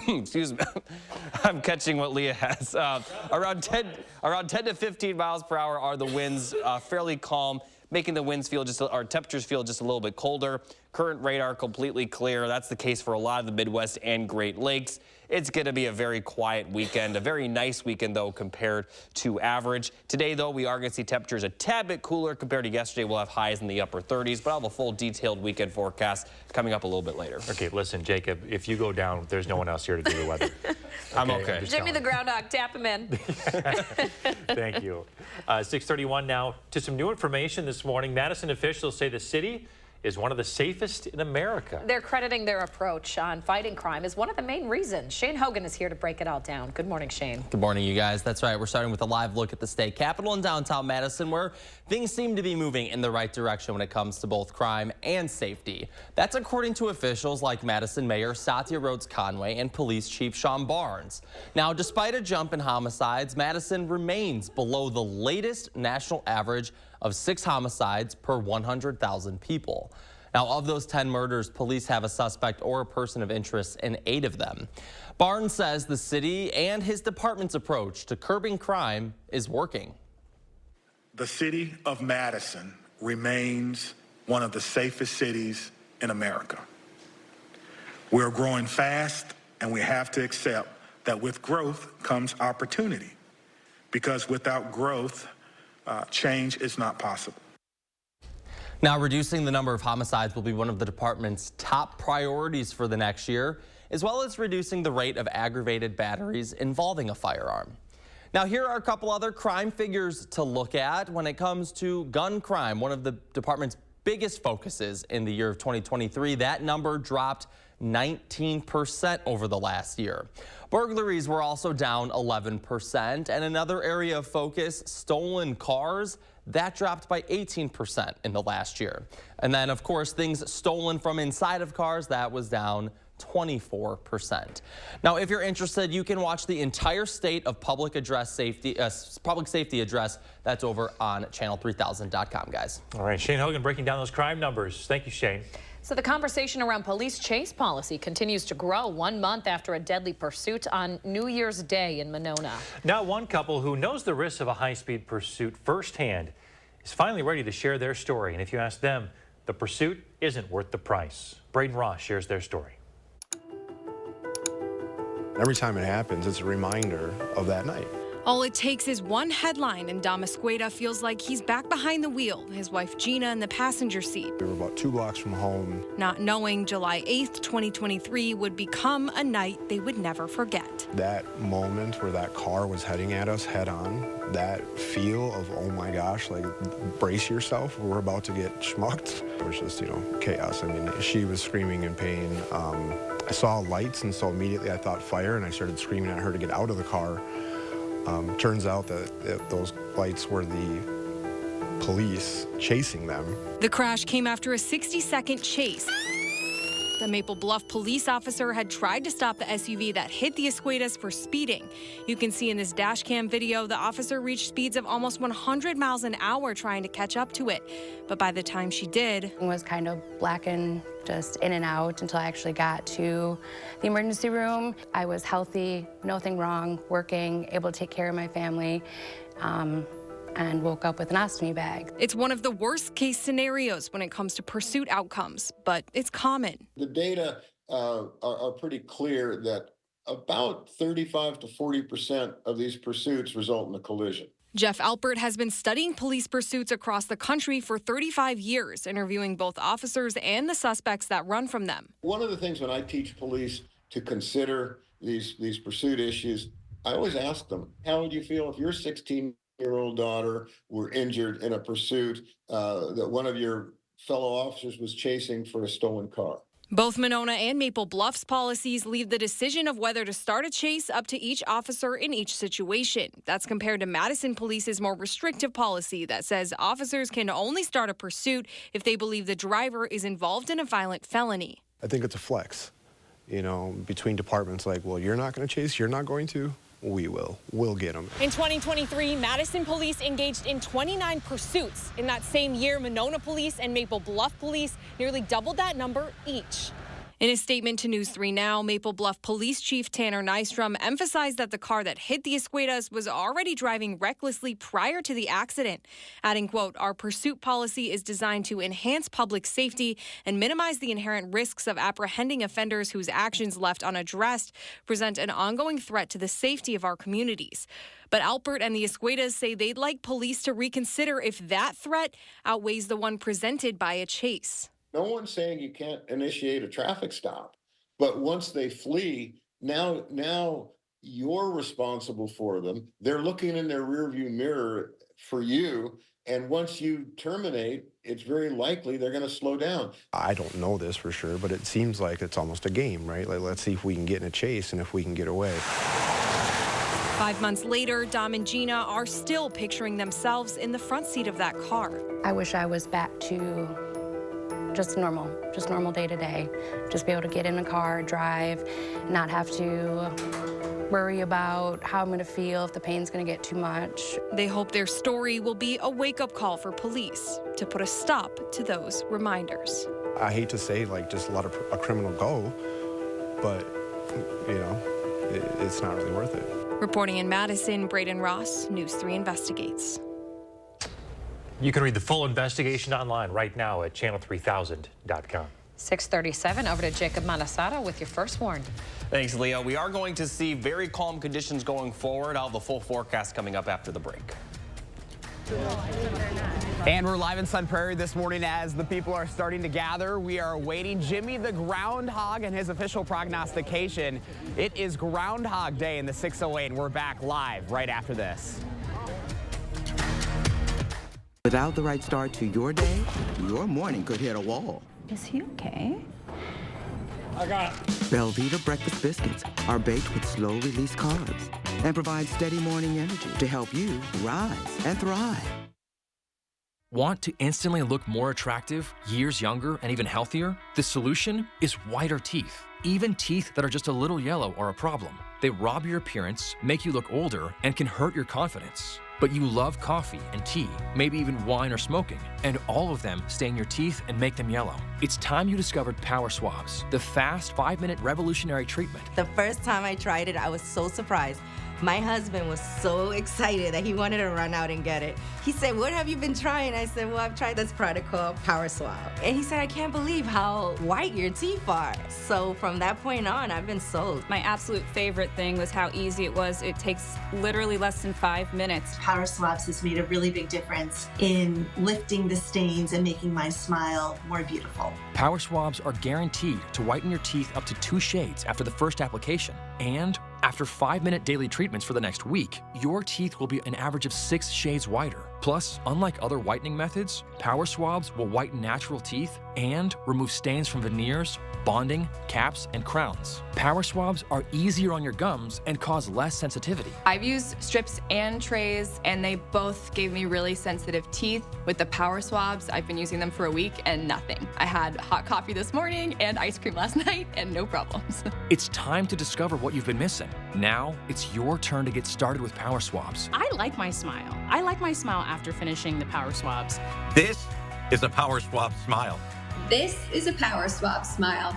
Excuse me. I'm catching what Leah has. Around 10 to 15 miles per hour are the winds, fairly calm, making the winds feel temperatures feel just a little bit colder. Current radar completely clear. That's the case for a lot of the Midwest and Great Lakes. It's going to be a very quiet weekend, a very nice weekend, though, compared to average. Today, though, we are going to see temperatures a tad bit cooler compared to yesterday. We'll have highs in the upper 30s, but I'll have a full detailed weekend forecast coming up a little bit later. Okay, listen, Jacob, if you go down, there's no one else here to do the weather. I'm okay. Jimmy the Groundhog, tap him in. Thank you. 6:31 now. To some new information this morning, Madison officials say the city is one of the safest in America. They're crediting their approach on fighting crime as one of the main reasons. Shane Hogan is here to break it all down. Good morning, Shane. Good morning, you guys. That's right. We're starting with a live look at the state capitol in downtown Madison, where things seem to be moving in the right direction when it comes to both crime and safety. That's according to officials like Madison Mayor Satya Rhodes Conway and Police Chief Sean Barnes. Now, despite a jump in homicides, Madison remains below the latest national average of 6 homicides per 100,000 people. Now, of those 10 murders, police have a suspect or a person of interest in 8 of them. Barnes says the city and his department's approach to curbing crime is working. The city of Madison remains one of the safest cities in America. We're growing fast, and we have to accept that with growth comes opportunity, because without growth, change is not possible. Now, reducing the number of homicides will be one of the department's top priorities for the next year, as well as reducing the rate of aggravated batteries involving a firearm. Now, here are a couple other crime figures to look at when it comes to gun crime, one of the department's biggest focuses in the year of 2023. That number dropped 19% over the last year. Burglaries were also down 11%, and another area of focus, stolen cars, that dropped by 18% in the last year. And then, of course, things stolen from inside of cars, that was down 24%. Now, if you're interested, you can watch the entire state of public safety address. That's over on channel3000.com, guys. All right, Shane Hogan breaking down those crime numbers. Thank you, Shane. So the conversation around police chase policy continues to grow 1 month after a deadly pursuit on New Year's Day in Monona. Now, one couple who knows the risks of a high-speed pursuit firsthand is finally ready to share their story. And if you ask them, the pursuit isn't worth the price. Braden Ross shares their story. Every time it happens, it's a reminder of that night. All it takes is one headline, and Dom Escueda feels like he's back behind the wheel, his wife Gina in the passenger seat. We were about 2 blocks from home. Not knowing July 8th, 2023 would become a night they would never forget. That moment where that car was heading at us head on, that feel of, oh my gosh, like, brace yourself, we're about to get schmucked. It was just, chaos. I mean, she was screaming in pain. I saw lights, and so immediately I thought fire, and I started screaming at her to get out of the car. Turns out that those lights were the police chasing them. The crash came after a 60-second chase. The Maple Bluff police officer had tried to stop the SUV that hit the Escuedas for speeding. You can see in this dash cam video, the officer reached speeds of almost 100 miles an hour trying to catch up to it. But by the time she did, it was kind of blackened, just in and out until I actually got to the emergency room. I was healthy, nothing wrong, working, able to take care of my family. And woke up with an ostomy bag. It's one of the worst case scenarios when it comes to pursuit outcomes, but it's common. The data are pretty clear that about 35 to 40% of these pursuits result in a collision. Jeff Alpert has been studying police pursuits across the country for 35 years, interviewing both officers and the suspects that run from them. One of the things when I teach police to consider these pursuit issues, I always ask them, how would you feel if your 16-year-old daughter were injured in a pursuit that one of your fellow officers was chasing for a stolen car? Both Monona and Maple Bluff's policies leave the decision of whether to start a chase up to each officer in each situation. That's compared to Madison Police's more restrictive policy that says officers can only start a pursuit if they believe the driver is involved in a violent felony. I think it's a flex, between departments like, well, you're not going to chase, you're not going to. We will. We'll get them. In 2023, Madison Police engaged in 29 pursuits. In that same year, Monona Police and Maple Bluff Police nearly doubled that number each. In a statement to News 3 Now, Maple Bluff Police Chief Tanner Nystrom emphasized that the car that hit the Escuedas was already driving recklessly prior to the accident, adding, quote, "Our pursuit policy is designed to enhance public safety and minimize the inherent risks of apprehending offenders whose actions left unaddressed present an ongoing threat to the safety of our communities." But Alpert and the Escuedas say they'd like police to reconsider if that threat outweighs the one presented by a chase. No one's saying you can't initiate a traffic stop, but once they flee, now you're responsible for them. They're looking in their rearview mirror for you, and once you terminate, it's very likely they're going to slow down. I don't know this for sure, but it seems like it's almost a game, right? Like, let's see if we can get in a chase and if we can get away. 5 months later, Dom and Gina are still picturing themselves in the front seat of that car. I wish I was back to just normal day to day. Just be able to get in a car, drive, not have to worry about how I'm gonna feel, if the pain's gonna get too much. They hope their story will be a wake-up call for police to put a stop to those reminders. I hate to say, just let a criminal go, but, it's not really worth it. Reporting in Madison, Braden Ross, News 3 Investigates. You can read the full investigation online right now at channel3000.com. 6:37, over to Jacob Manasada with your first warn. Thanks, Leah. We are going to see very calm conditions going forward. I'll have the full forecast coming up after the break. And we're live in Sun Prairie this morning as the people are starting to gather. We are awaiting Jimmy the Groundhog and his official prognostication. It is Groundhog Day in the 608, and we're back live right after this. Without the right start to your day, your morning could hit a wall. Is he okay? I got it. Belvita breakfast biscuits are baked with slow-release carbs and provide steady morning energy to help you rise and thrive. Want to instantly look more attractive, years younger, and even healthier? The solution is whiter teeth. Even teeth that are just a little yellow are a problem. They rob your appearance, make you look older, and can hurt your confidence. But you love coffee and tea, maybe even wine or smoking, and all of them stain your teeth and make them yellow. It's time you discovered Power Swabs, the fast 5-minute revolutionary treatment. The first time I tried it, I was so surprised. My husband was so excited that he wanted to run out and get it. He said, "What have you been trying?" I said, "Well, I've tried this product called Power Swab." And he said, "I can't believe how white your teeth are." So from that point on, I've been sold. My absolute favorite thing was how easy it was. It takes literally less than 5 minutes. Power Swabs has made a really big difference in lifting the stains and making my smile more beautiful. Power Swabs are guaranteed to whiten your teeth up to 2 shades after the first application. And after 5-minute daily treatments for the next week, your teeth will be an average of 6 shades whiter. Plus, unlike other whitening methods, Power Swabs will whiten natural teeth and remove stains from veneers, bonding, caps, and crowns. Power Swabs are easier on your gums and cause less sensitivity. I've used strips and trays, and they both gave me really sensitive teeth. With the Power Swabs, I've been using them for a week and nothing. I had hot coffee this morning and ice cream last night and no problems. It's time to discover what you've been missing. Now, it's your turn to get started with Power Swabs. I like my smile. I like my smile after finishing the Power Swabs. This is a Power Swab smile. This is a Power Swab smile.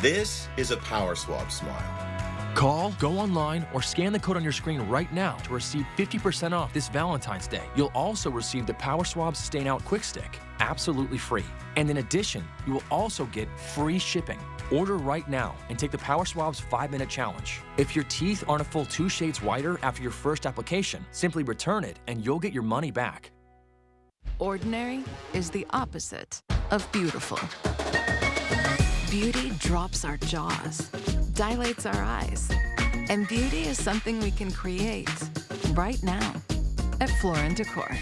This is a Power Swab smile. Call, go online, or scan the code on your screen right now to receive 50% off this Valentine's Day. You'll also receive the Power Swabs Stain Out Quick Stick, absolutely free. And in addition, you will also get free shipping. Order right now and take the Power Swabs 5-minute challenge. If your teeth aren't a full 2 shades whiter after your first application, simply return it and you'll get your money back. Ordinary is the opposite of beautiful. Beauty drops our jaws, dilates our eyes, and beauty is something we can create right now at Floor & Decor.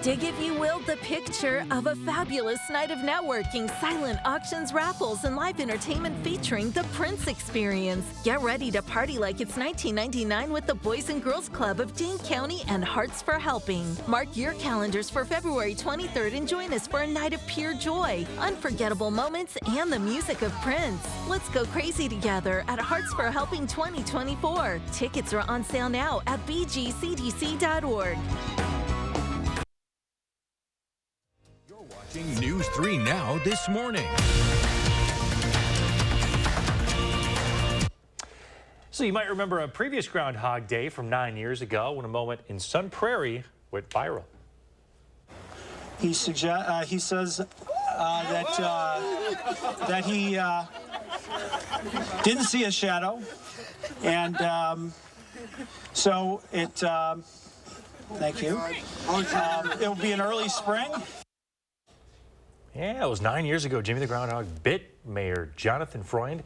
Dig, if you will, the picture of a fabulous night of networking, silent auctions, raffles, and live entertainment featuring the Prince Experience. Get ready to party like it's 1999 with the Boys and Girls Club of Dane County and Hearts for Helping. Mark your calendars for February 23rd and join us for a night of pure joy, unforgettable moments, and the music of Prince. Let's go crazy together at Hearts for Helping 2024. Tickets are on sale now at bgcdc.org. News 3 Now this morning. So you might remember a previous Groundhog Day from 9 years ago when a moment in Sun Prairie went viral. He says that he didn't see a shadow, and so it. Thank you. It will be an early spring. Yeah, it was 9 years ago. Jimmy the Groundhog bit Mayor Jonathan Freund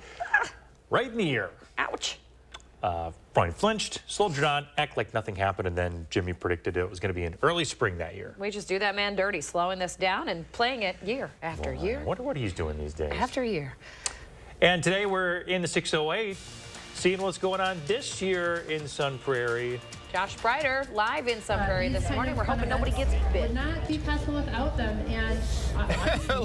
right in the ear. Ouch. Freund flinched, soldiered on, act like nothing happened, and then Jimmy predicted it was going to be in early spring that year. We just do that man dirty, slowing this down and playing it year after year. I wonder what he's doing these days. After year. And today we're in the 608, seeing what's going on this year in Sun Prairie. Josh Brighter live in Sun Prairie this morning. We're hoping nobody gets bit. Would not be possible without them. And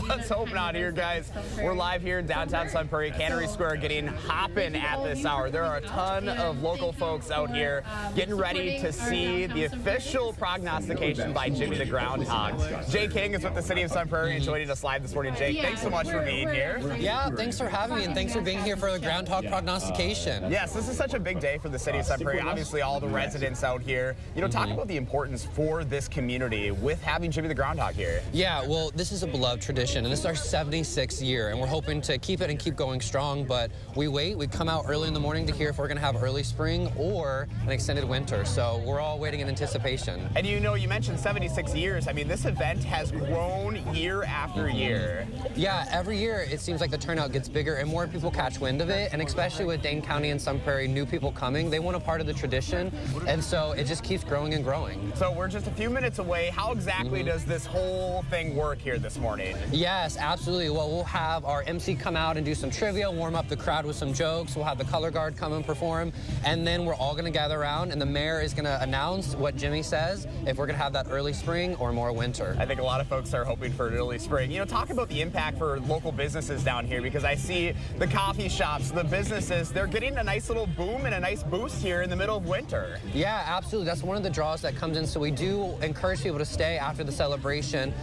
let's hope not here, guys. We're live here in downtown Sun Prairie, Cannery Square, getting hopping at this hour. There are a ton of local folks out here getting ready to see the official prognostication by Jimmy the Groundhog. Jay King is with the city of Sun Prairie and joining us live this morning. Jay, thanks so much for being here. Yeah, thanks for having me, and thanks for being here for the Groundhog prognostication. Yes, this is such a big day for the city of Sun Prairie. Obviously, all the residents out here. You know, talk about the importance for this community with having Jimmy the Groundhog here. Yeah, well, this is a beloved tradition, and this is our 76th year, and we're hoping to keep it and keep going strong, but we wait. We come out early in the morning to hear if we're going to have early spring or an extended winter, so we're all waiting in anticipation. And you know, you mentioned 76 years. I mean, this event has grown year after year. Yeah, every year it seems like the turnout gets bigger and more people catch wind of it, and especially with Dane County and Sun Prairie, new people coming, they want a part of the tradition, and so it just keeps growing and growing. So we're just a few minutes away. How exactly does this whole thing work here this morning? Yes, absolutely. Well, we'll have our MC come out and do some trivia, warm up the crowd with some jokes. We'll have the color guard come and perform, and then we're all going to gather around, and the mayor is going to announce what Jimmy says, if we're going to have that early spring or more winter. I think a lot of folks are hoping for an early spring. You know, talk about the impact for local businesses down here, because I see the coffee shops, the businesses, they're getting a nice little boom and a nice boost here in the middle of winter. Yeah, Yeah, absolutely. That's one of the draws that comes in. So we do encourage people to stay after the celebration,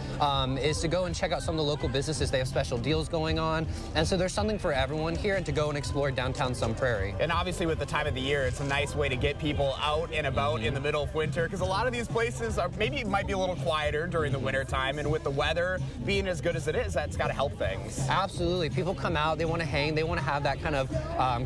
is to go and check out some of the local businesses. They have special deals going on. And so there's something for everyone here and to go and explore downtown Sun Prairie. And obviously with the time of the year, it's a nice way to get people out and about in the middle of winter, because a lot of these places are maybe might be a little quieter during the winter time, and with the weather being as good as it is, that's got to help things. Absolutely. People come out, they want to hang, they want to have that kind of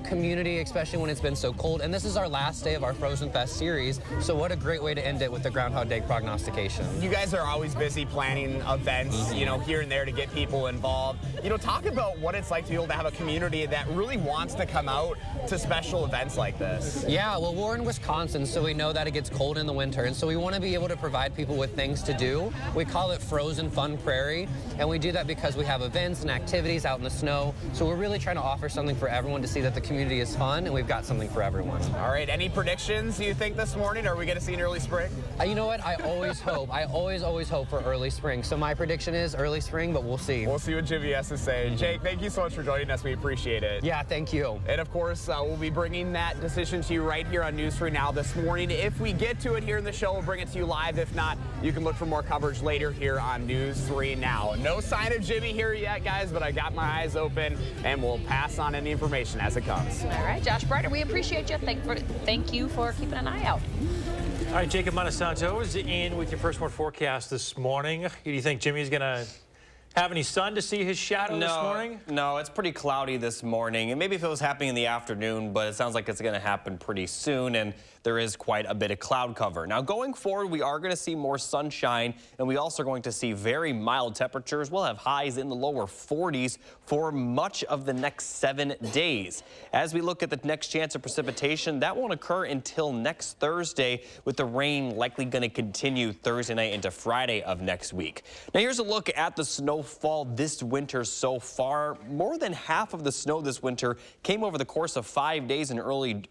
community, especially when it's been so cold. And this is our last day of our Frozen Fest series, so what a great way to end it with the Groundhog Day prognostication. You guys are always busy planning events, you know, here and there to get people involved. You know, talk about what it's like to be able to have a community that really wants to come out to special events like this. Yeah, well, we're in Wisconsin, so we know that it gets cold in the winter, and so we want to be able to provide people with things to do. We call it Frozen Fun Prairie, and we do that because we have events and activities out in the snow, so we're really trying to offer something for everyone to see that the community is fun, and we've got something for everyone. All right, any predictions you think this morning? Are we going to see an early spring? You know what? I always hope. I always hope for early spring. So my prediction is early spring, but we'll see. We'll see what Jimmy has to say. Jake, thank you so much for joining us. We appreciate it. Yeah, thank you. And of course, we'll be bringing that decision to you right here on News 3 Now this morning. If we get to it here in the show, we'll bring it to you live. If not, you can look for more coverage later here on News 3 Now. No sign of Jimmy here yet, guys, but I got my eyes open, and we'll pass on any information as it comes. All right, Josh Brighter, we appreciate you. Thank you for keeping an eye out. All right, Jacob Monsanto is in with your first warn forecast this morning. Do you think Jimmy's going to have any sun to see his shadow this morning? No, it's pretty cloudy this morning. And maybe if it was happening in the afternoon, but it sounds like it's going to happen pretty soon. And there is quite a bit of cloud cover. Now, going forward, we are going to see more sunshine, and we also are going to see very mild temperatures. We'll have highs in the lower 40s for much of the next 7 days. As we look at the next chance of precipitation, that won't occur until next Thursday, with the rain likely going to continue Thursday night into Friday of next week. Now, here's a look at the snowfall this winter so far. More than half of the snow this winter came over the course of 5 days in early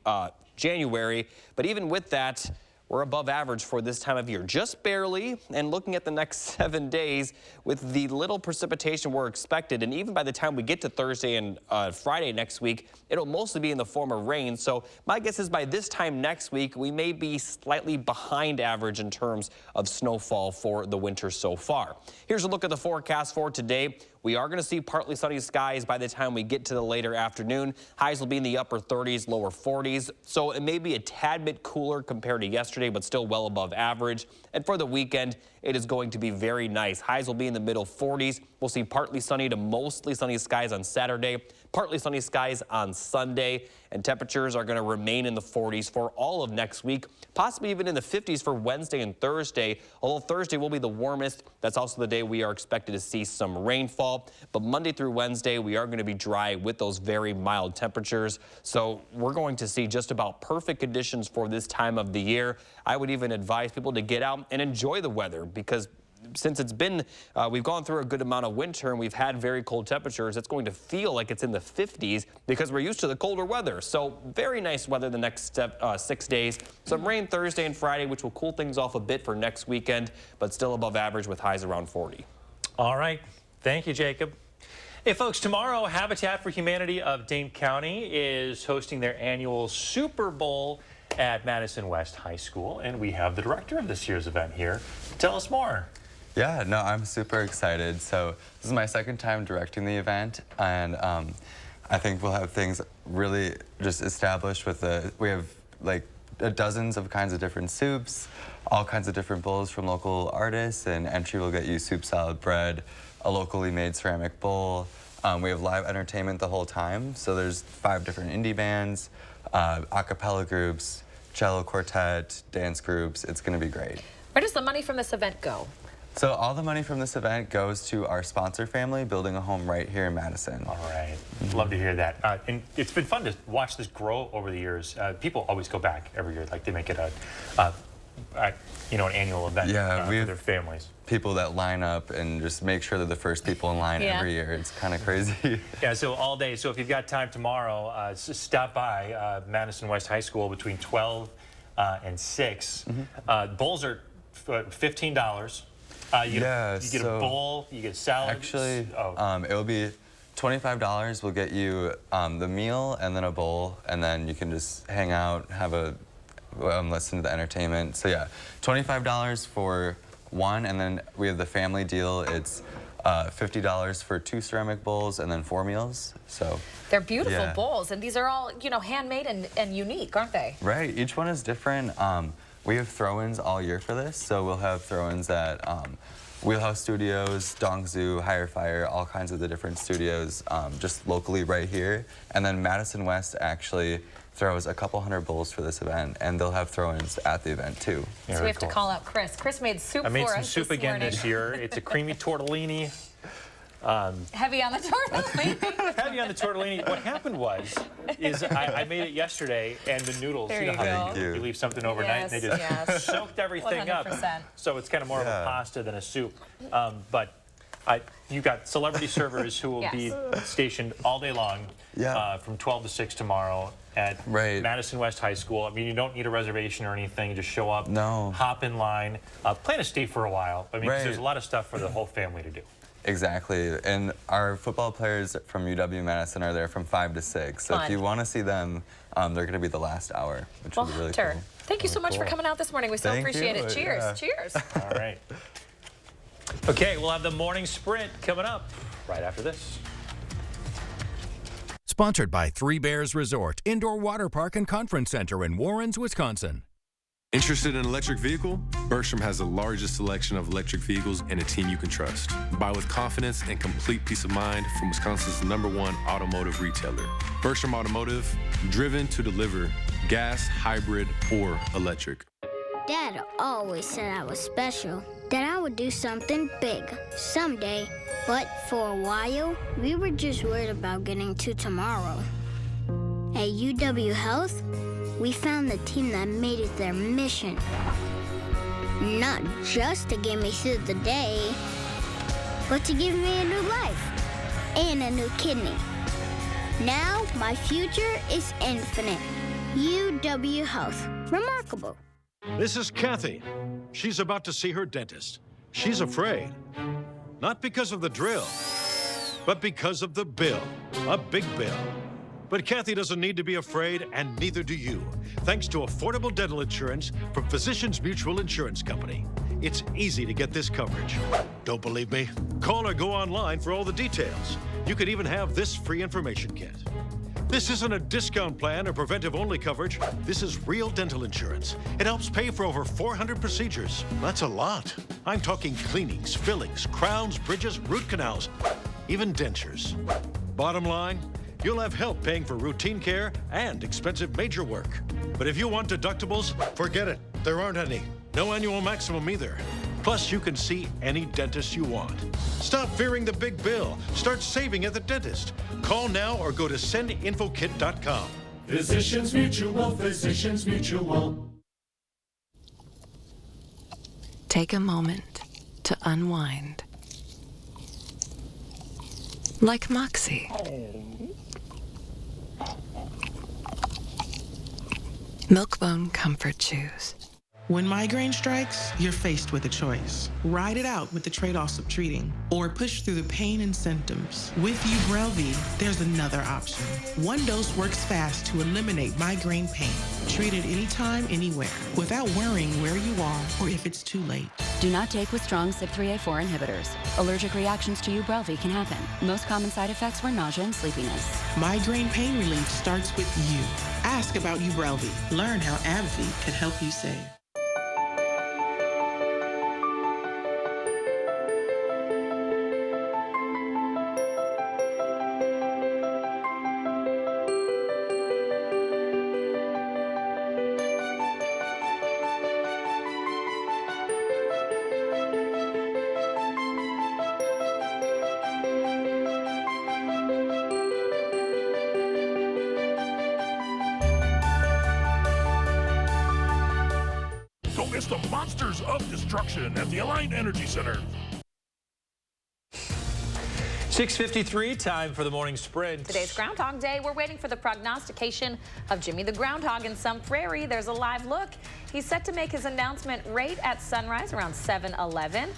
January, but even with that, we're above average for this time of year, just barely. And looking at the next 7 days, with the little precipitation we're expected, and even by the time we get to Thursday and Friday next week, it'll mostly be in the form of rain. So my guess is by this time next week, we may be slightly behind average in terms of snowfall for the winter so far. Here's a look at the forecast for today. We are going to see partly sunny skies by the time we get to the later afternoon. Highs will be in the upper 30s, lower 40s. So it may be a tad bit cooler compared to yesterday, but still well above average. And for the weekend, it is going to be very nice. Highs will be in the middle 40s. We'll see partly sunny to mostly sunny skies on Saturday, partly sunny skies on Sunday, and temperatures are going to remain in the 40s for all of next week, possibly even in the 50s for Wednesday and Thursday, although Thursday will be the warmest. That's also the day we are expected to see some rainfall. But Monday through Wednesday, we are going to be dry with those very mild temperatures. So we're going to see just about perfect conditions for this time of the year. I would even advise people to get out and enjoy the weather, because since it's been, we've gone through a good amount of winter and we've had very cold temperatures, it's going to feel like it's in the 50s because we're used to the colder weather. So very nice weather the next 6 days. Some rain Thursday and Friday, which will cool things off a bit for next weekend, but still above average with highs around 40. All right. Thank you, Jacob. Hey, folks, tomorrow, Habitat for Humanity of Dane County is hosting their annual Super Bowl at Madison West High School, and we have the director of this year's event here. Tell us more. Yeah, no, I'm super excited. So this is my second time directing the event, and I think we'll have things really just established with we have like dozens of kinds of different soups, all kinds of different bowls from local artists, and entry will get you soup, salad, bread, a locally made ceramic bowl. We have live entertainment the whole time, so there's 5 different indie bands, a cappella groups, cello quartet, dance groups. It's gonna be great. Where does the money from this event go? So all the money from this event goes to our sponsor family, building a home right here in Madison. All right. Love to hear that. And it's been fun to watch this grow over the years. People always go back every year. Like they make it an annual event for their families. People that line up and just make sure they're the first people in line every year. It's kind of crazy. Yeah, so all day. So if you've got time tomorrow, stop by Madison West High School between 12 and 6. Bowls are $15. You get a bowl, you get salad. Actually, it'll be $25 will get you the meal and then a bowl, and then you can just hang out, have a listen to the entertainment. So yeah, $25 for one, and then we have the family deal. It's $50 for 2 ceramic bowls and then 4 meals. So they're beautiful bowls, and these are all, you know, handmade and unique, aren't they? Right, each one is different. We have throw-ins all year for this, so we'll have throw-ins at Wheelhouse Studios, Dong Zoo, Higher Fire, all kinds of the different studios just locally right here. And then Madison West actually throws a couple hundred bowls for this event, and they'll have throw-ins at the event too. So we have to call out Chris. Chris made soup for us. I made some soup again this year. It's a creamy tortellini. Heavy on the tortellini. Heavy on the tortellini. What happened was, I made it yesterday, and the noodles, there you know how you leave something overnight, yes, they just soaked everything 100%. up. So it's kind of more of a pasta than a soup. But you got celebrity servers who will be stationed all day long from 12 to 6 tomorrow at Madison West High School. I mean, you don't need a reservation or anything. You just show up, hop in line, plan to stay for a while. I mean, 'cause there's a lot of stuff for the whole family to do. Exactly, and our football players from UW-Madison are there from 5 to 6. So if you want to see them, they're going to be the last hour, which will be really cool. Thank you so much for coming out this morning. We so appreciate it. Cheers. Cheers. All right. Okay, we'll have the morning sprint coming up right after this. Sponsored by Three Bears Resort, Indoor Water Park and Conference Center in Warrens, Wisconsin. Interested in an electric vehicle? Bergstrom has the largest selection of electric vehicles and a team you can trust. Buy with confidence and complete peace of mind from Wisconsin's #1 automotive retailer. Bergstrom Automotive, driven to deliver gas, hybrid, or electric. Dad always said I was special, that I would do something big someday. But for a while, we were just worried about getting to tomorrow. At UW Health, we found the team that made it their mission. Not just to get me through the day, but to give me a new life and a new kidney. Now, my future is infinite. UW Health. Remarkable. This is Kathy. She's about to see her dentist. She's afraid. Not because of the drill, but because of the bill. A big bill. But Kathy doesn't need to be afraid, and neither do you, thanks to affordable dental insurance from Physicians Mutual Insurance Company. It's easy to get this coverage. Don't believe me? Call or go online for all the details. You could even have this free information kit. This isn't a discount plan or preventive-only coverage. This is real dental insurance. It helps pay for over 400 procedures. That's a lot. I'm talking cleanings, fillings, crowns, bridges, root canals, even dentures. Bottom line, you'll have help paying for routine care and expensive major work. But if you want deductibles, forget it. There aren't any. No annual maximum either. Plus, you can see any dentist you want. Stop fearing the big bill. Start saving at the dentist. Call now or go to sendinfokit.com. Physicians Mutual, Physicians Mutual. Take a moment to unwind. Like Moxie. Milk-Bone Comfort Chews. When migraine strikes, you're faced with a choice. Ride it out with the trade-offs of treating, or push through the pain and symptoms. With Ubrelvy, there's another option. One dose works fast to eliminate migraine pain. Treat it anytime, anywhere, without worrying where you are or if it's too late. Do not take with strong CYP3A4 inhibitors. Allergic reactions to Ubrelvy can happen. Most common side effects were nausea and sleepiness. Migraine pain relief starts with you. Ask about Ubrelvy. Learn how AbbVie can help you save. It's the monsters of destruction at the Alliant Energy Center. 6:53, time for the morning sprint. Today's Groundhog Day. We're waiting for the prognostication of Jimmy the Groundhog in Sun Prairie. There's a live look. He's set to make his announcement right at sunrise around 7:11.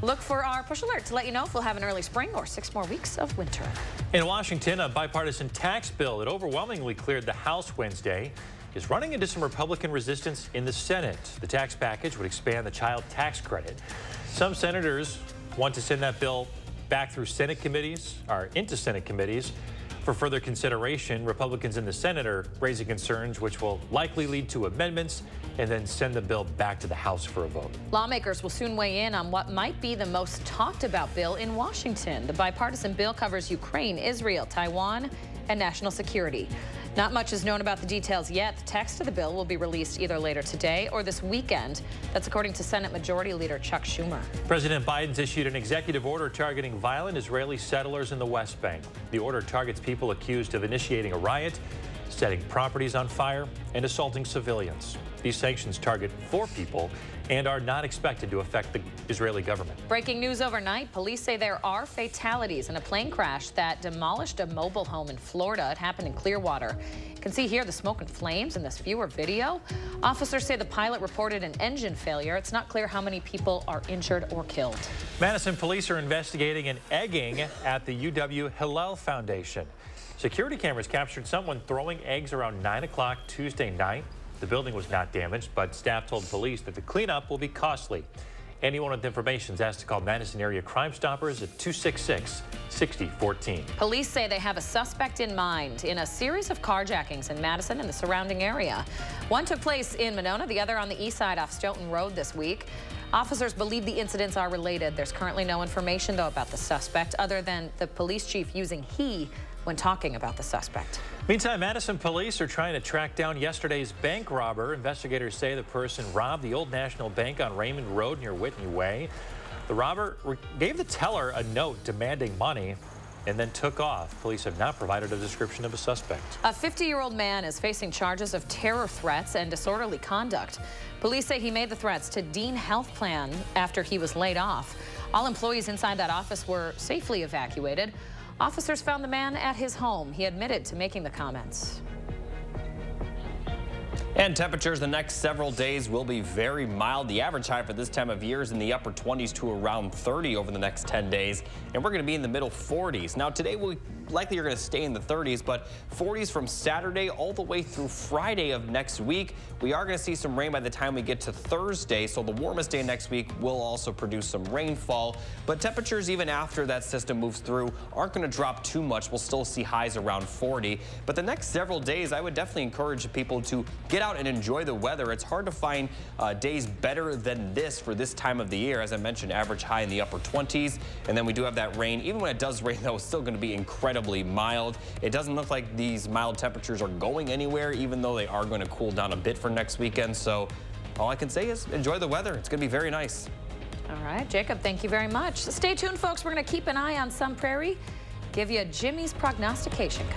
Look for our push alert to let you know if we'll have an early spring or 6 more weeks of winter. In Washington, a bipartisan tax bill that overwhelmingly cleared the House Wednesday is running into some Republican resistance in the Senate. The tax package would expand the child tax credit. Some senators want to send that bill back through Senate committees, or into Senate committees, for further consideration. Republicans in the Senate are raising concerns which will likely lead to amendments and then send the bill back to the House for a vote. Lawmakers will soon weigh in on what might be the most talked about bill in Washington. The bipartisan bill covers Ukraine, Israel, Taiwan, and national security. Not much is known about the details yet. The text of the bill will be released either later today or this weekend. That's according to Senate Majority Leader Chuck Schumer. President Biden's issued an executive order targeting violent Israeli settlers in the West Bank. The order targets people accused of initiating a riot, setting properties on fire, and assaulting civilians. These sanctions target 4 people and are not expected to affect the Israeli government. Breaking news overnight, police say there are fatalities in a plane crash that demolished a mobile home in Florida. It happened in Clearwater. You can see here the smoke and flames in this viewer video. Officers say the pilot reported an engine failure. It's not clear how many people are injured or killed. Madison police are investigating an egging at the UW Hillel Foundation. Security cameras captured someone throwing eggs around 9 o'clock Tuesday night. The building was not damaged, but staff told police that the cleanup will be costly. Anyone with information is asked to call Madison area Crime Stoppers at 266-6014. Police say they have a suspect in mind in a series of carjackings in Madison and the surrounding area. One took place in Monona, the other on the east side off Stoughton Road this week. Officers believe the incidents are related. There's currently no information, though, about the suspect, other than the police chief using he when talking about the suspect. Meantime, Madison police are trying to track down yesterday's bank robber. Investigators say the person robbed the Old National Bank on Raymond Road near Whitney Way. The robber gave the teller a note demanding money and then took off. Police have not provided a description of a suspect. A 50-year-old man is facing charges of terror threats and disorderly conduct. Police say he made the threats to Dean Health Plan after he was laid off. All employees inside that office were safely evacuated. Officers found the man at his home. He admitted to making the comments. And temperatures the next several days will be very mild. The average high for this time of year is in the upper 20s to around 30 over the next 10 days. And we're going to be in the middle 40s. Now today we likely are going to stay in the 30s, but 40s from Saturday all the way through Friday of next week. We are going to see some rain by the time we get to Thursday, so the warmest day next week will also produce some rainfall. But temperatures even after that system moves through aren't going to drop too much. We'll still see highs around 40. But the next several days, I would definitely encourage people to get out and enjoy the weather. It's hard to find days better than this for this time of the year. As I mentioned, average high in the upper 20s. And then we do have that rain. Even when it does rain, though, it's still going to be incredibly mild. It doesn't look like these mild temperatures are going anywhere, even though they are going to cool down a bit for next weekend. So all I can say is enjoy the weather. It's going to be very nice. All right, Jacob, thank you very much. Stay tuned, folks. We're going to keep an eye on Sun Prairie, give you Jimmy's prognostication.